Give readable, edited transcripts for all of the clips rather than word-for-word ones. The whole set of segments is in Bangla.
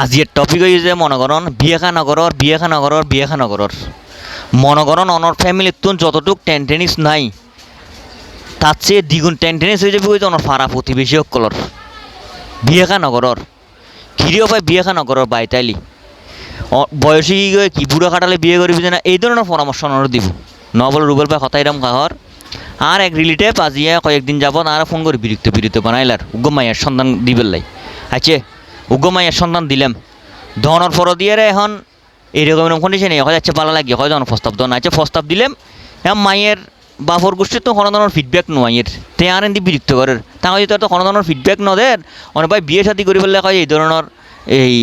আজির টপিক হয়েছে মনে করন বিয়ে নগরর মনে করন অনর ফ্যামিলির তুন যতটুক টেনটেনিস নাই তার চেয়ে দ্বিগুণ টেনটেনিস হয়ে যাবে হয়েছে অনর ফারা প্রতিবেশী সকলর বিয়ে নগরর খিরিও পায় বিয়ে নগরর বাইতাইলি বয়সী কি বুড়ো খাটালে বিয়ে করবি না এই ধরনের পরামর্শ অনর দিব নবল রুবেল পায় হতাইরাম কাহর আর এক রিলেটিভ আজিয়ে কয়েকদিন যাবত আর ফোন করে বিরক্ত বানাইলার উগ্র মাইয়ার সন্ধান দিবের লাই আছে উগ্র মাইয়ার সন্ধান দিলাম ধনের ফর দিয়ে এখন এইরকম এরকম কন্ডিশনে হয় যাচ্ছে ভালো লাগে হয় যখন প্রস্তাব দেওয়া আছে প্রস্তাব দিলাম এখন মাইয়ের বাপর গোষ্ঠীর তো কোনো ধরনের ফিডব্যাক নোয়াইয়ের তে আর এমনি বিরক্ত করের তা হয়তো তোর তো কোনো ধরনের ফিডব্যাক নদের অনেক ভাই বিয়ে সাথী করি বললে হয় এই ধরনের এই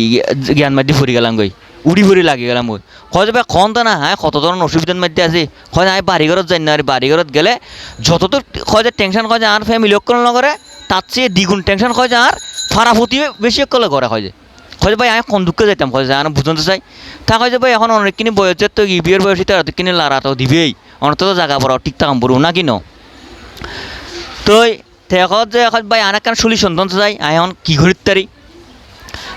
জ্ঞান মাধ্যমে ফুরি গেলাম গই উড়ি ফুরি লাগে গেলাম ওই হয় ভাই খন তো না হ্যাঁ কত ধরনের অসুবিধার মধ্যে আছে হয় আমি বাড়িঘরত যাই না আর বাড়িঘরত গেলে যতদূর হয় যে টেনশন হয় যে আর ফ্যামিলি অক্কল নগরে তার চেয়ে দ্বিগুণ টেনশন হয় যে আর ফারাফুতি বেশি অক্কলে করে হয় যে ভাই আমি কোন দুঃখে যাইতাম হয় যে আমি বুঝতে চাই তা হয় যে ভাই এখন অনেকখিনি বয়সের তো বিয়ের বয়সী তো এতখিনি লারা তো দিবেই অনেক তো জায়গা পড়াও ঠিকঠাক পড়ব না কিনো তো দেখত যে এখন ভাই আর একখান শুলি সন্তান চাই আমি এখন কী করি তারি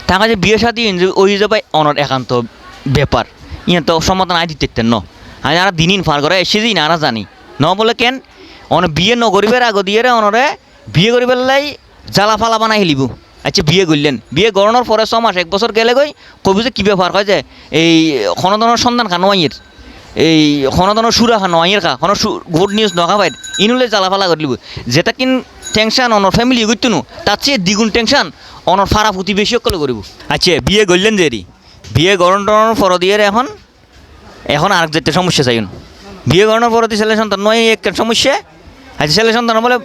তাকে যে বিয়ে সাথে ওই যে ভাই অনর একান্ত ব্যাপার ইয়ে তো সমাধান আই দিতে ন আমি আর দিন ফার করে এসে দিই না আর জানি ন বলে কেন অনেক বিয়ে নগরিবের আগ দিয়ে অনরে বিয়ে করিবার লাই জ্বালা ফালা বানাই হিলিব আচ্ছা বিয়ে করলেন বিয়ে গড়ানোর পরে 6 মাস 1 বছর গেলে গই কবি যে কী ব্যাপার হয় যে এই খনদনের সন্ধান খানো আইয়ের এই খনদনের সুরা খানো আইয়ের খা কোনো গুড নিউজ নখা পাই ইনুলে জ্বালা ফালা করিলিব যেটা কিন টেনশন অনর ফ্যামিলি করতো নো তার চেয়ে দ্বিগুণ টেনশন অনর ফারা প্রতিবেশী সকলে করিব আচ্ছা বিয়ে করলেন দেরি বিয়ে গড়ানোর পর দিয়ে এখন আরেক যেতে সমস্যা চাইন বিয়ে গড়ানোর পর ছেলে সন্তান নয় এক সমস্যা আচ্ছা ছেলে সন্তান বলে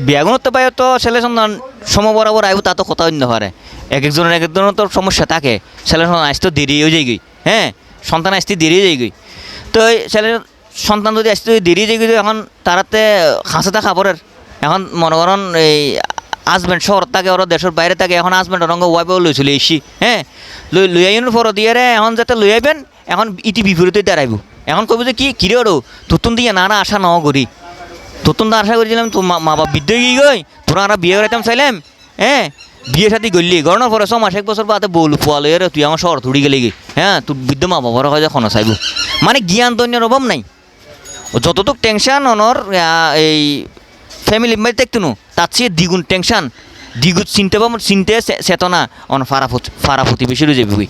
বিয়াগুণত্ব পায় তো ছেলে সন্তান সম বরাবর আইব তা তো কথা অন্য পারে এক একজনের তো সমস্যা থাকে ছেলে সন্তান আসতে দেরি হয়ে যায় গই হ্যাঁ সন্তান আসতে দেরি হয়ে যায় গই তো ছেলে সন্তান যদি আসতে দেরি হয়ে যায় এখন তারাতে খাঁচাতে খাবারের এখন মনে করেন এই হাজব্যান্ড শহর থাকে ওরা দেশের বাইরে থাকে এখন হাজব্যান্ড রঙ ওয়াইফও লই চলে এসি হ্যাঁ লই আইনের পর দিয়ে এখন যাতে লই আইবেন এখন ইতি বিপরীতে দাঁড়াইব এখন কবি যে কি কিরে ওরও তুতুন দিয়ে না আশা ন করি তোর তো আশা করেছিলাম তো মা বাপ বৃদ্ধ গিয়ে গই তোরা আমরা বিয়ে করাইতাম চাইলাম হ্যাঁ বিয়ে সাথে গড়লি গড়ানোর পরে 6 মাস 1 বছর বাদে বলু পোয়ালো এর তুই আমার শহর ধুড়ি গেলে গি হ্যাঁ তোর বৃদ্ধ মা বাবার হয় যখন চাইব মানে জ্ঞান দৈন্যের অভাব নাই যতটুক টেনশন অনর এই ফ্যামিলি মেয়ে দেখতো নো তার চেয়ে দ্বিগুণ টেনশন দ্বিগুণ চিনতে চেতনা অন ফারা প্রতিবেশীরও যাবি